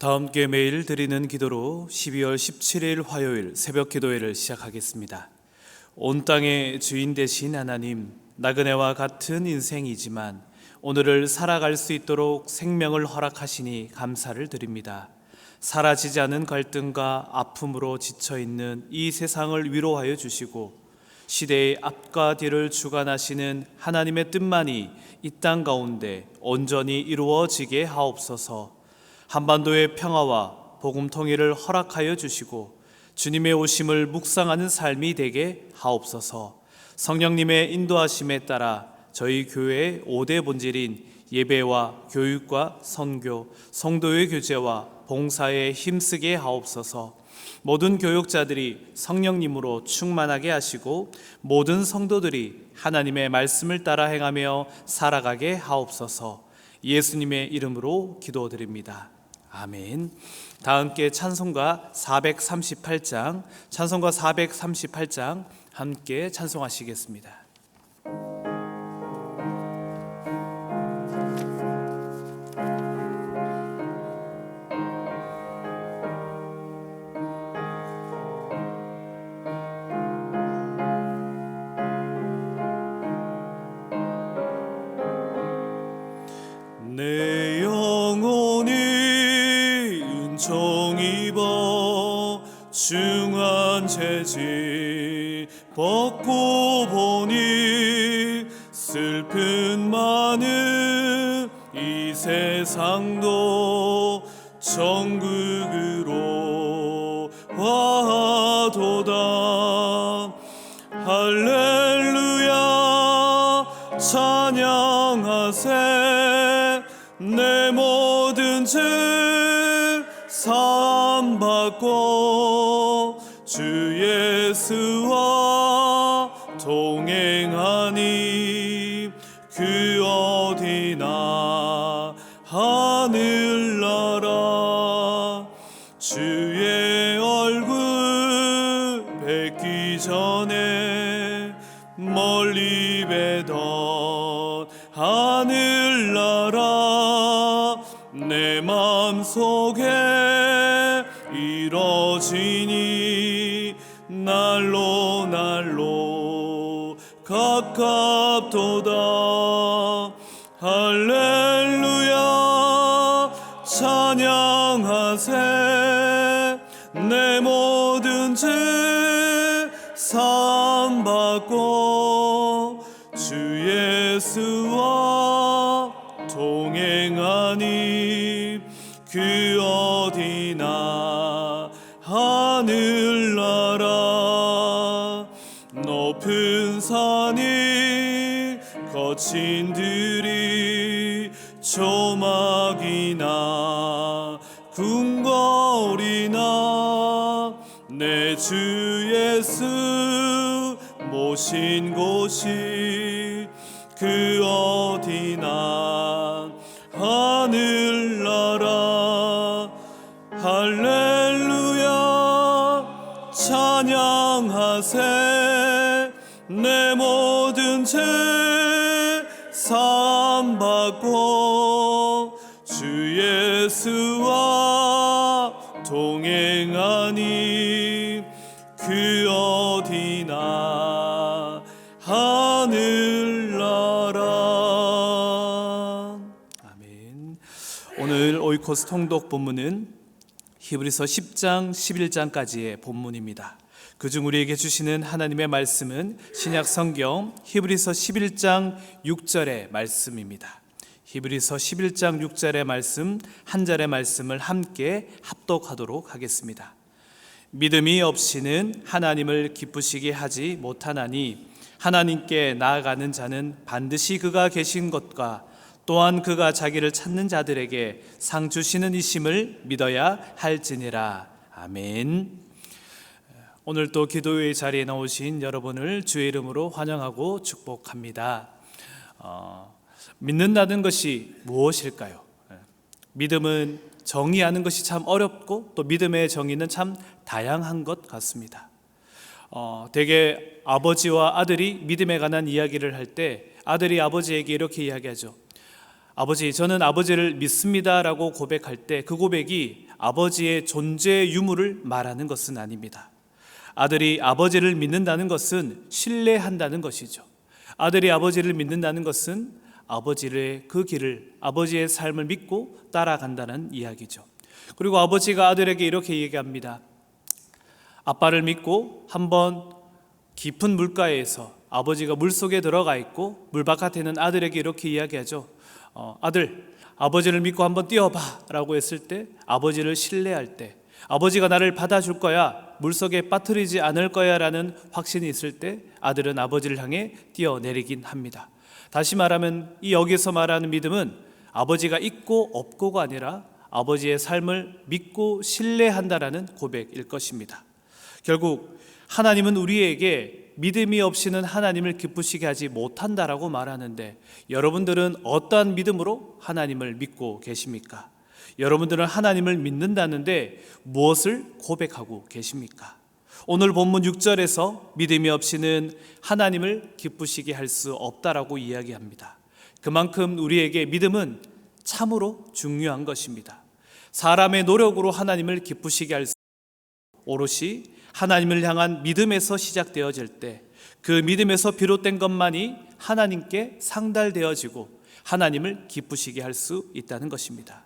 다 함께 매일 드리는 기도로 12월 17일 화요일 새벽 기도회를 시작하겠습니다. 온 땅의 주인 되신 하나님, 나그네와 같은 인생이지만 오늘을 살아갈 수 있도록 생명을 허락하시니 감사를 드립니다. 사라지지 않은 갈등과 아픔으로 지쳐있는 이 세상을 위로하여 주시고 시대의 앞과 뒤를 주관하시는 하나님의 뜻만이 이 땅 가운데 온전히 이루어지게 하옵소서. 한반도의 평화와 복음 통일을 허락하여 주시고 주님의 오심을 묵상하는 삶이 되게 하옵소서. 성령님의 인도하심에 따라 저희 교회의 5대 본질인 예배와 교육과 선교, 성도의 교제와 봉사에 힘쓰게 하옵소서. 모든 교육자들이 성령님으로 충만하게 하시고 모든 성도들이 하나님의 말씀을 따라 행하며 살아가게 하옵소서. 예수님의 이름으로 기도드립니다. 아멘. 다 함께 찬송가 438장 함께 찬송하시겠습니다. 내 영혼이 은총 입어 중한 죄지 벗고 보니 슬픈 많은 이 세상도 천국으로 와도다. 할렐루야 찬양하세. 내 모든 죄 사함 받고 주 예수와 동행하니 그 어디나 하늘나라. 주의 얼굴 뵙기 전에 멀리 뵈던 하늘나라 내 맘속에 이뤄지니 날로 날로 가깝도다. 할렐루야 찬양하세. 내 모든 죄 사함 받고 주 예수와 동행하니 그 어디나 하늘나라. 높은 산이 거친 들이 조막이나 궁궐이나 내 주 예수 모신 곳이 그 어디나 하늘나라. 할렐루야 찬양하세. 내 모든 죄 사함 받고 주 예수와 동행하니 그 어디나 하늘나라. 아멘. 오늘 오이코스 통독 본문은 히브리서 10장 11장까지의 본문입니다. 그중 우리에게 주시는 하나님의 말씀은 신약 성경 히브리서 11장 6절의 말씀입니다. 히브리서 11장 6절의 말씀 한 절의 말씀을 함께 합독하도록 하겠습니다. 믿음이 없이는 하나님을 기쁘시게 하지 못하나니 하나님께 나아가는 자는 반드시 그가 계신 것과 또한 그가 자기를 찾는 자들에게 상 주시는 이심을 믿어야 할지니라. 아멘. 오늘 또 기도의 자리에 나오신 여러분을 주의 이름으로 환영하고 축복합니다. 믿는다는 것이 무엇일까요? 믿음은 정의하는 것이 참 어렵고 또 믿음의 정의는 참 다양한 것 같습니다. 대개 아버지와 아들이 믿음에 관한 이야기를 할 때 아들이 아버지에게 이렇게 이야기하죠. 아버지, 저는 아버지를 믿습니다라고 고백할 때 그 고백이 아버지의 존재 유무를 말하는 것은 아닙니다. 아들이 아버지를 믿는다는 것은 신뢰한다는 것이죠. 아들이 아버지를 믿는다는 것은 아버지의 그 길을, 아버지의 삶을 믿고 따라간다는 이야기죠. 그리고 아버지가 아들에게 이렇게 얘기합니다. 아빠를 믿고 한번 깊은 물가에서 아버지가 물속에 들어가 있고 물 바깥에는 아들에게 이렇게 이야기하죠. 아들, 아버지를 믿고 한번 뛰어봐 라고 했을 때, 아버지를 신뢰할 때, 아버지가 나를 받아줄 거야, 물속에 빠뜨리지 않을 거야 라는 확신이 있을 때 아들은 아버지를 향해 뛰어내리긴 합니다. 다시 말하면 이 여기서 말하는 믿음은 아버지가 있고 없고가 아니라 아버지의 삶을 믿고 신뢰한다라는 고백일 것입니다. 결국 하나님은 우리에게 믿음이 없이는 하나님을 기쁘시게 하지 못한다라고 말하는데, 여러분들은 어떠한 믿음으로 하나님을 믿고 계십니까? 여러분들은 하나님을 믿는다는데 무엇을 고백하고 계십니까? 오늘 본문 6절에서 믿음이 없이는 하나님을 기쁘시게 할 수 없다라고 이야기합니다. 그만큼 우리에게 믿음은 참으로 중요한 것입니다. 사람의 노력으로 하나님을 기쁘시게 할 수, 오롯이 하나님을 향한 믿음에서 시작되어질 때 그 믿음에서 비롯된 것만이 하나님께 상달되어지고 하나님을 기쁘시게 할 수 있다는 것입니다.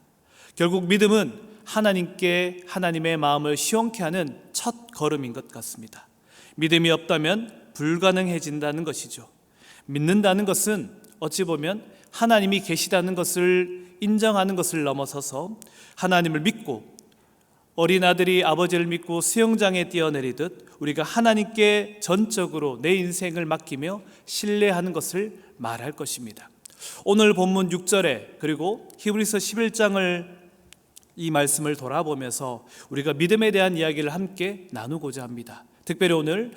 결국 믿음은 하나님께 하나님의 마음을 시원케 하는 첫 걸음인 것 같습니다. 믿음이 없다면 불가능해진다는 것이죠. 믿는다는 것은 어찌 보면 하나님이 계시다는 것을 인정하는 것을 넘어서서 하나님을 믿고, 어린아들이 아버지를 믿고 수영장에 뛰어내리듯 우리가 하나님께 전적으로 내 인생을 맡기며 신뢰하는 것을 말할 것입니다. 오늘 본문 6절에 그리고 히브리서 11장을 이 말씀을 돌아보면서 우리가 믿음에 대한 이야기를 함께 나누고자 합니다. 특별히 오늘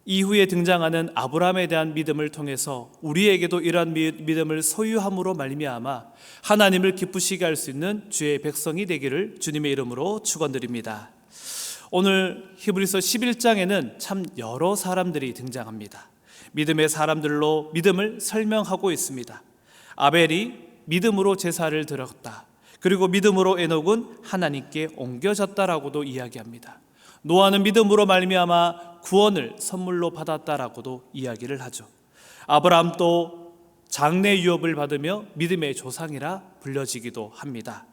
이후에 등장하는 아브라함에 대한 믿음을 통해서 우리에게도 이러한 믿음을 소유함으로 말미암아 하나님을 기쁘시게 할 수 있는 주의 백성이 되기를 주님의 이름으로 축원드립니다. 오늘 히브리서 11장에는 참 여러 사람들이 등장합니다. 믿음의 사람들로 믿음을 설명하고 있습니다. 아벨이 믿음으로 제사를 드렸다. 그리고 믿음으로 에녹은 하나님께 옮겨졌다라고도 이야기합니다. 노아는 믿음으로 말미암아 구원을 선물로 받았다라고도 이야기를 하죠. 아브라함도 장래 유업을 받으며 믿음의 조상이라 불려지기도 합니다.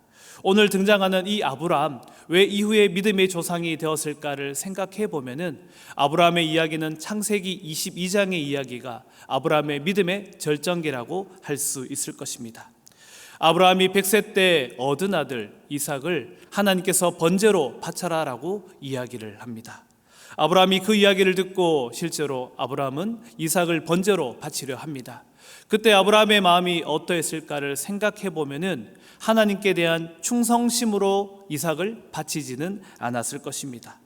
오늘 등장하는 이 아브라함, 왜 이후에 믿음의 조상이 되었을까를 생각해 보면은 아브라함의 이야기는 창세기 22장의 이야기가 아브라함의 믿음의 절정기라고 할 수 있을 것입니다. 아브라함이 100세 때 얻은 아들 이삭을 하나님께서 번제로 바쳐라라고 이야기를 합니다. 아브라함이 그 이야기를 듣고 실제로 아브라함은 이삭을 번제로 바치려 합니다. 그때 아브라함의 마음이 어떠했을까를 생각해 보면은 하나님께 대한 충성심으로 이삭을 바치지는 않았을 것입니다.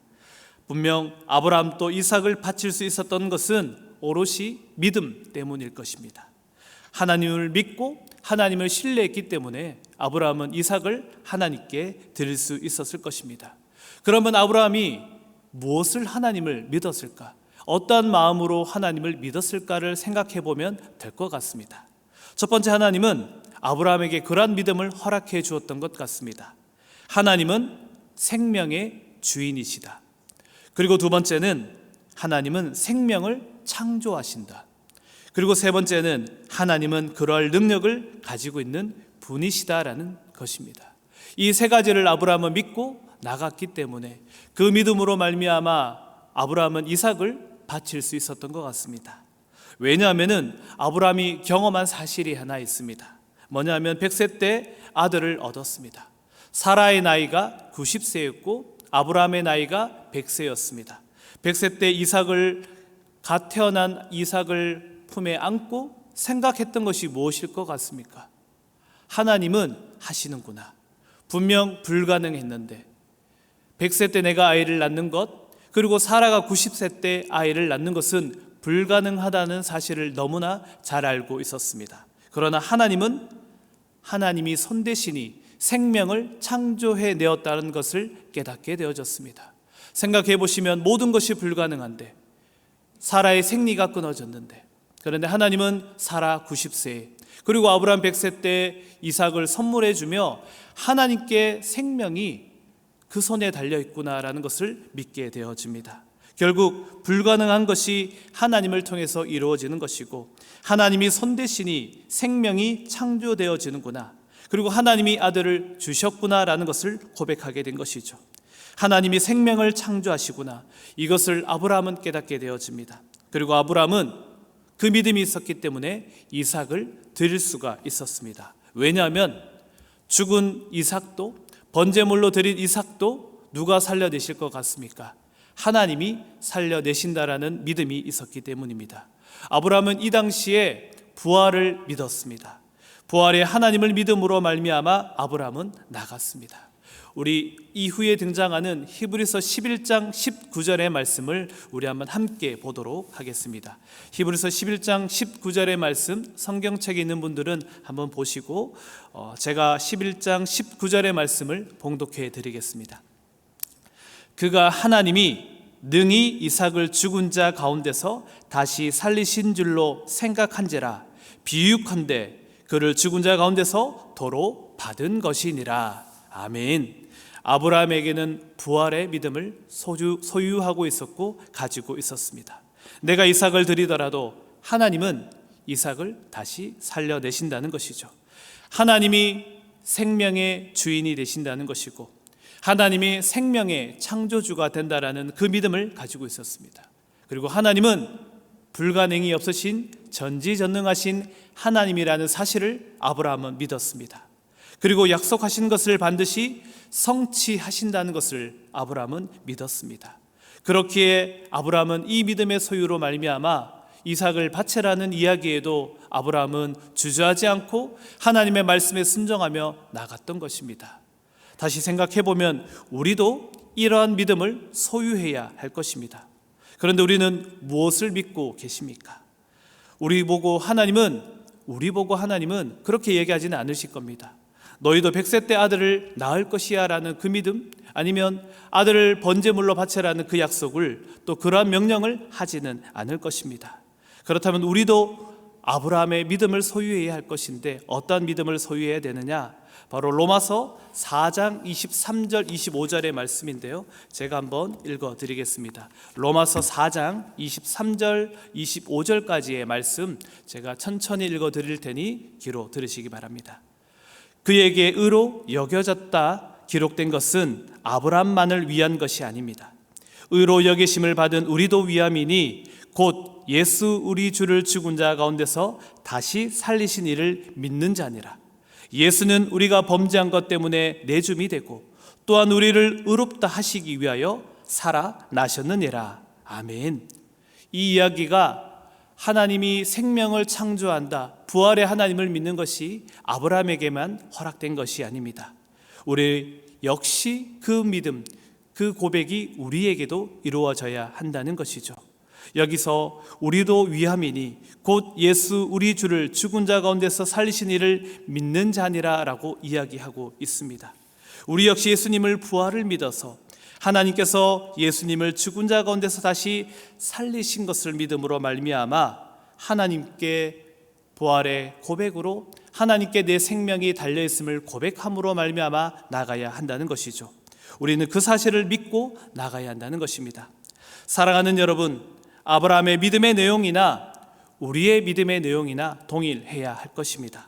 분명 아브라함도 이삭을 바칠 수 있었던 것은 오롯이 믿음 때문일 것입니다. 하나님을 믿고 하나님을 신뢰했기 때문에 아브라함은 이삭을 하나님께 드릴 수 있었을 것입니다. 그러면 아브라함이 무엇을 하나님을 믿었을까? 어떠한 마음으로 하나님을 믿었을까를 생각해 보면 될 것 같습니다. 첫 번째, 하나님은 아브라함에게 그러한 믿음을 허락해 주었던 것 같습니다. 하나님은 생명의 주인이시다. 그리고 두 번째는 하나님은 생명을 창조하신다. 그리고 세 번째는 하나님은 그러할 능력을 가지고 있는 분이시다라는 것입니다. 이 세 가지를 아브라함은 믿고 나갔기 때문에 그 믿음으로 말미암아 아브라함은 이삭을 바칠 수 있었던 것 같습니다. 왜냐하면 아브라함이 경험한 사실이 하나 있습니다. 뭐냐면 100세 때 아들을 얻었습니다. 사라의 나이가 90세였고 아브라함의 나이가 100세였습니다. 100세 때 갓 태어난 이삭을 품에 안고 생각했던 것이 무엇일 것 같습니까? 하나님은 하시는구나. 분명 불가능했는데 100세 때 내가 아이를 낳는 것, 그리고 사라가 90세 때 아이를 낳는 것은 불가능하다는 사실을 너무나 잘 알고 있었습니다. 그러나 하나님이 손대시니 생명을 창조해 내었다는 것을 깨닫게 되어졌습니다. 생각해 보시면 모든 것이 불가능한데, 사라의 생리가 끊어졌는데, 그런데 하나님은 사라 90세에 그리고 아브라함 100세 때 이삭을 선물해 주며 하나님께 생명이 그 손에 달려 있구나라는 것을 믿게 되어집니다. 결국 불가능한 것이 하나님을 통해서 이루어지는 것이고, 하나님이 손 대시니 생명이 창조되어지는구나, 그리고 하나님이 아들을 주셨구나라는 것을 고백하게 된 것이죠. 하나님이 생명을 창조하시구나, 이것을 아브라함은 깨닫게 되어집니다. 그리고 아브라함은 그 믿음이 있었기 때문에 이삭을 드릴 수가 있었습니다. 왜냐하면 죽은 이삭도, 번제물로 드린 이삭도 누가 살려내실 것 같습니까? 하나님이 살려내신다라는 믿음이 있었기 때문입니다. 아브라함은 이 당시에 부활을 믿었습니다. 부활의 하나님을 믿음으로 말미암아 아브라함은 나갔습니다. 우리 이후에 등장하는 히브리서 11장 19절의 말씀을 우리 한번 함께 보도록 하겠습니다. 히브리서 11장 19절의 말씀, 성경책에 있는 분들은 한번 보시고 제가 11장 19절의 말씀을 봉독해 드리겠습니다. 그가 하나님이 능히 이삭을 죽은 자 가운데서 다시 살리신 줄로 생각한지라, 비유컨대 그를 죽은 자 가운데서 도로 받은 것이니라. 아멘. 아브라함에게는 부활의 믿음을 소유하고 있었고 가지고 있었습니다. 내가 이삭을 드리더라도 하나님은 이삭을 다시 살려내신다는 것이죠. 하나님이 생명의 주인이 되신다는 것이고, 하나님이 생명의 창조주가 된다라는 그 믿음을 가지고 있었습니다. 그리고 하나님은 불가능이 없으신 전지전능하신 하나님이라는 사실을 아브라함은 믿었습니다. 그리고 약속하신 것을 반드시 성취하신다는 것을 아브라함은 믿었습니다. 그렇기에 아브라함은 이 믿음의 소유로 말미암아 이삭을 바치라는 이야기에도 아브라함은 주저하지 않고 하나님의 말씀에 순종하며 나갔던 것입니다. 다시 생각해보면 우리도 이러한 믿음을 소유해야 할 것입니다. 그런데 우리는 무엇을 믿고 계십니까? 우리 보고 하나님은 그렇게 얘기하지는 않으실 겁니다. 너희도 100세 때 아들을 낳을 것이야 라는 그 믿음, 아니면 아들을 번제물로 바치라는 그 약속을, 또 그러한 명령을 하지는 않을 것입니다. 그렇다면 우리도 아브라함의 믿음을 소유해야 할 것인데 어떠한 믿음을 소유해야 되느냐? 바로 로마서 4장 23절 25절의 말씀인데요, 제가 한번 읽어드리겠습니다. 로마서 4장 23절 25절까지의 말씀 제가 천천히 읽어드릴 테니 귀로 들으시기 바랍니다. 그에게 의로 여겨졌다 기록된 것은 아브라함만을 위한 것이 아닙니다. 의로 여기심을 받은 우리도 위함이니 곧 예수 우리 주를 죽은 자 가운데서 다시 살리신 이를 믿는 자니라. 예수는 우리가 범죄한 것 때문에 내줌이 되고 또한 우리를 의롭다 하시기 위하여 살아나셨느니라. 아멘. 이 이야기가 하나님이 생명을 창조한다, 부활의 하나님을 믿는 것이 아브라함에게만 허락된 것이 아닙니다. 우리 역시 그 믿음, 그 고백이 우리에게도 이루어져야 한다는 것이죠. 여기서 우리도 위함이니 곧 예수 우리 주를 죽은 자 가운데서 살리신 이를 믿는 자니라 라고 이야기하고 있습니다. 우리 역시 예수님을 부활을 믿어서 하나님께서 예수님을 죽은 자 가운데서 다시 살리신 것을 믿음으로 말미암아 하나님께 부활의 고백으로 하나님께 내 생명이 달려있음을 고백함으로 말미암아 나가야 한다는 것이죠. 우리는 그 사실을 믿고 나가야 한다는 것입니다. 사랑하는 여러분, 아브라함의 믿음의 내용이나 우리의 믿음의 내용이나 동일해야 할 것입니다.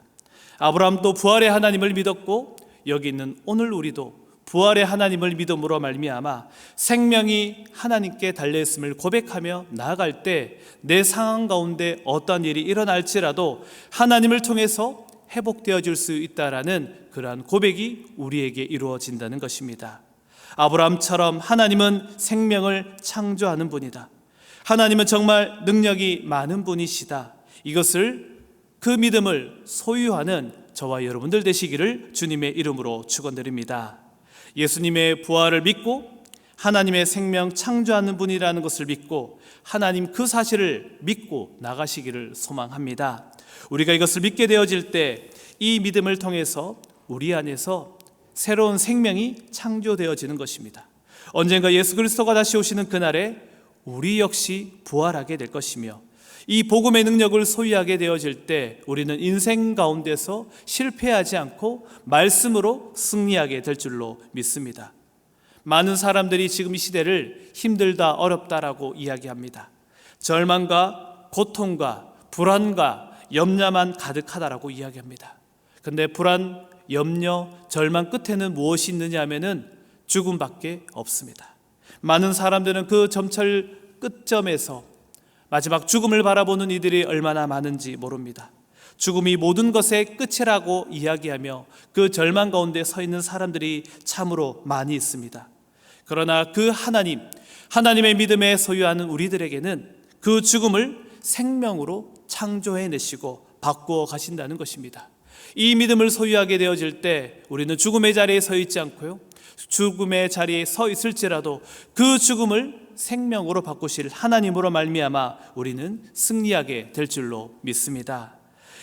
아브라함도 부활의 하나님을 믿었고 여기 있는 오늘 우리도 부활의 하나님을 믿음으로 말미암아 생명이 하나님께 달려있음을 고백하며 나아갈 때 내 상황 가운데 어떤 일이 일어날지라도 하나님을 통해서 회복되어질 수 있다라는 그러한 고백이 우리에게 이루어진다는 것입니다. 아브라함처럼 하나님은 생명을 창조하는 분이다. 하나님은 정말 능력이 많은 분이시다. 이것을, 그 믿음을 소유하는 저와 여러분들 되시기를 주님의 이름으로 축원드립니다. 예수님의 부활을 믿고 하나님의 생명 창조하는 분이라는 것을 믿고 하나님 그 사실을 믿고 나가시기를 소망합니다. 우리가 이것을 믿게 되어질 때 이 믿음을 통해서 우리 안에서 새로운 생명이 창조되어지는 것입니다. 언젠가 예수 그리스도가 다시 오시는 그날에 우리 역시 부활하게 될 것이며 이 복음의 능력을 소유하게 되어질 때 우리는 인생 가운데서 실패하지 않고 말씀으로 승리하게 될 줄로 믿습니다. 많은 사람들이 지금 이 시대를 힘들다, 어렵다라고 이야기합니다. 절망과 고통과 불안과 염려만 가득하다라고 이야기합니다. 근데 불안, 염려, 절망 끝에는 무엇이 있느냐 하면은 죽음밖에 없습니다. 많은 사람들은 그 점철 끝점에서 마지막 죽음을 바라보는 이들이 얼마나 많은지 모릅니다. 죽음이 모든 것의 끝이라고 이야기하며 그 절망 가운데 서 있는 사람들이 참으로 많이 있습니다. 그러나 그 하나님의 믿음에 소유하는 우리들에게는 그 죽음을 생명으로 창조해내시고 바꾸어 가신다는 것입니다. 이 믿음을 소유하게 되어질 때 우리는 죽음의 자리에 서 있지 않고요, 죽음의 자리에 서 있을지라도 그 죽음을 생명으로 바꾸실 하나님으로 말미암아 우리는 승리하게 될 줄로 믿습니다.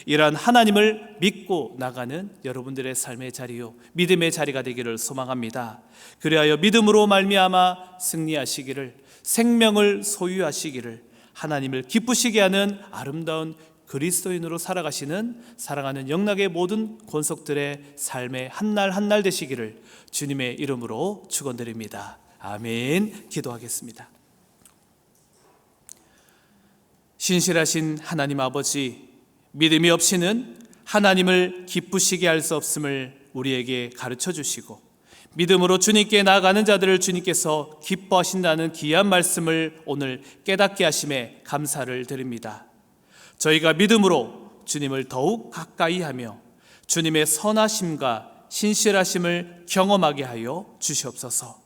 이러한 하나님을 믿고 나가는 여러분들의 삶의 자리요, 믿음의 자리가 되기를 소망합니다. 그리하여 믿음으로 말미암아 승리하시기를, 생명을 소유하시기를, 하나님을 기쁘시게 하는 아름다운 그리스도인으로 살아가시는 사랑하는 영락의 모든 권속들의 삶의 한날 한날 되시기를 주님의 이름으로 축원드립니다. 아멘. 기도하겠습니다. 신실하신 하나님 아버지, 믿음이 없이는 하나님을 기쁘시게 할 수 없음을 우리에게 가르쳐 주시고 믿음으로 주님께 나아가는 자들을 주님께서 기뻐하신다는 귀한 말씀을 오늘 깨닫게 하심에 감사를 드립니다. 저희가 믿음으로 주님을 더욱 가까이 하며 주님의 선하심과 신실하심을 경험하게 하여 주시옵소서.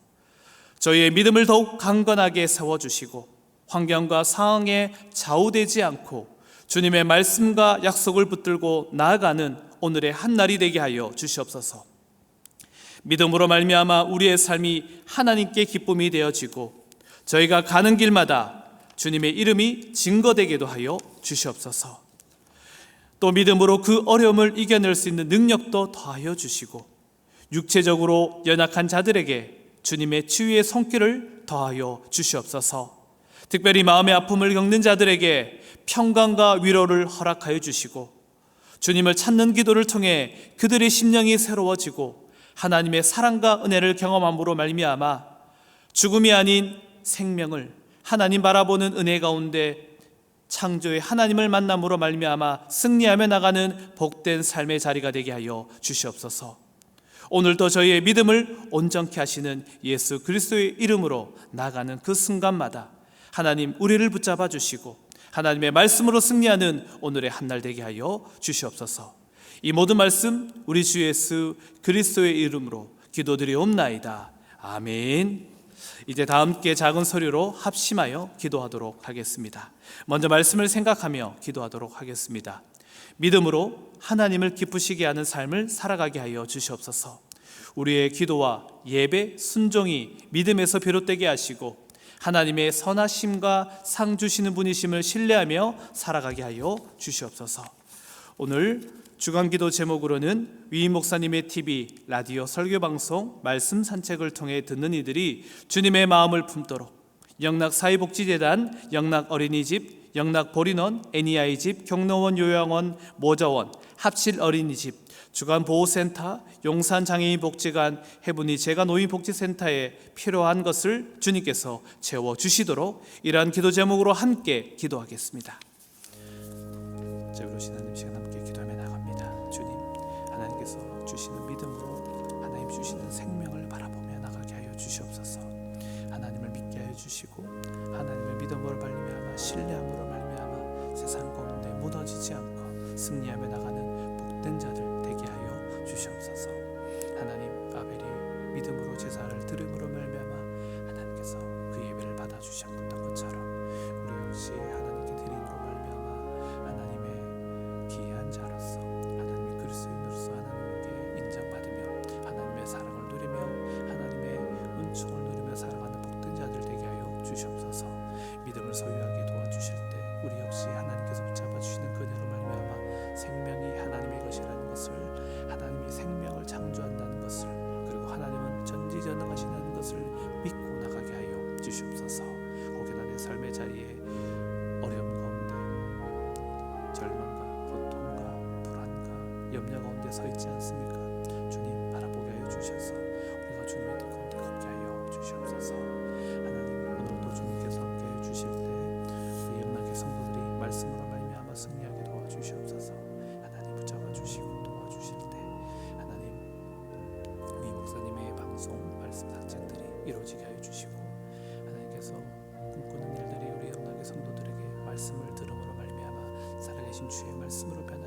저희의 믿음을 더욱 강건하게 세워주시고 환경과 상황에 좌우되지 않고 주님의 말씀과 약속을 붙들고 나아가는 오늘의 한날이 되게 하여 주시옵소서. 믿음으로 말미암아 우리의 삶이 하나님께 기쁨이 되어지고 저희가 가는 길마다 주님의 이름이 증거되게도 하여 주시옵소서. 또 믿음으로 그 어려움을 이겨낼 수 있는 능력도 더하여 주시고 육체적으로 연약한 자들에게 주님의 치유의 손길을 더하여 주시옵소서. 특별히 마음의 아픔을 겪는 자들에게 평강과 위로를 허락하여 주시고 주님을 찾는 기도를 통해 그들의 심령이 새로워지고 하나님의 사랑과 은혜를 경험함으로 말미암아 죽음이 아닌 생명을 하나님 바라보는 은혜 가운데 창조의 하나님을 만남으로 말미암아 승리하며 나가는 복된 삶의 자리가 되게 하여 주시옵소서. 오늘도 저희의 믿음을 온전케 하시는 예수 그리스도의 이름으로 나가는 그 순간마다 하나님 우리를 붙잡아 주시고 하나님의 말씀으로 승리하는 오늘의 한날 되게 하여 주시옵소서. 이 모든 말씀 우리 주 예수 그리스도의 이름으로 기도드리옵나이다. 아멘. 이제 다 함께 작은 소리로 합심하여 기도하도록 하겠습니다. 먼저 말씀을 생각하며 기도하도록 하겠습니다. 믿음으로 하나님을 기쁘시게 하는 삶을 살아가게 하여 주시옵소서. 우리의 기도와 예배, 순종이 믿음에서 비롯되게 하시고 하나님의 선하심과 상 주시는 분이심을 신뢰하며 살아가게 하여 주시옵소서. 오늘 주간기도 제목으로는 위임 목사님의 TV, 라디오 설교방송, 말씀 산책을 통해 듣는 이들이 주님의 마음을 품도록 영락사회복지재단, 영락어린이집, 영락보리원, 애니아이집, 경로원 요양원, 모자원, 합실어린이집, 주간보호센터, 용산장애인복지관, 해분이 재가노인복지센터에 필요한 것을 주님께서 채워주시도록 이러한 기도 제목으로 함께 기도하겠습니다. 자비로우신 하나님, 시간 함께 기도하며 나갑니다. 주님, 하나님께서 주시는 믿음으로 하나님 주시는 생명을 바라보며 나가게 하여 주시옵소서. 하나님을 믿게 하여 주시고 하나님의 믿음으로 말미암아 신뢰함으로 말미암아 세상 가운데 무너지지 않고 승리하며 나가는 복된 자들 되게 하여 주시옵소서. 하나님, 아벨이 믿음으로 제사를 드림으로 말미암아 하나님께서 그 예배를 받아 주셨던 것처럼 우리 역시 하나님께 드림으로 말미암아 하나님의 귀한 자로서 하나님의 그리스도인으로서 하나님께 인정받으며 하나님의 사랑을 누리며 하나님의 은총을 누리며 살아가는 복된 자들 되게 하여 주시옵소서. 믿음을 소유하게 도와주실 때 우리 역시 하나님께서 붙잡아 주시는 그대로 말미암아 생명이 하나님의 것이라는 것을 주셔서 우리가 주님의 뜻 가운데 걷게 하여 주시옵소서. 하나님, 오늘도 주님께서 함께 해주실 때 우리 영락의 성도들이 말씀으로 말미암아 승리하게 도와주시옵소서. 하나님, 붙잡아 주시고 도와주실 때 하나님, 우리 목사님의 방송 말씀 사책들이 이루어지게 하여 주시고, 하나님께서 꿈꾸는 일들이 우리 영락의 성도들에게 말씀을 들음으로 말미암아 살아계신 주의 말씀으로 변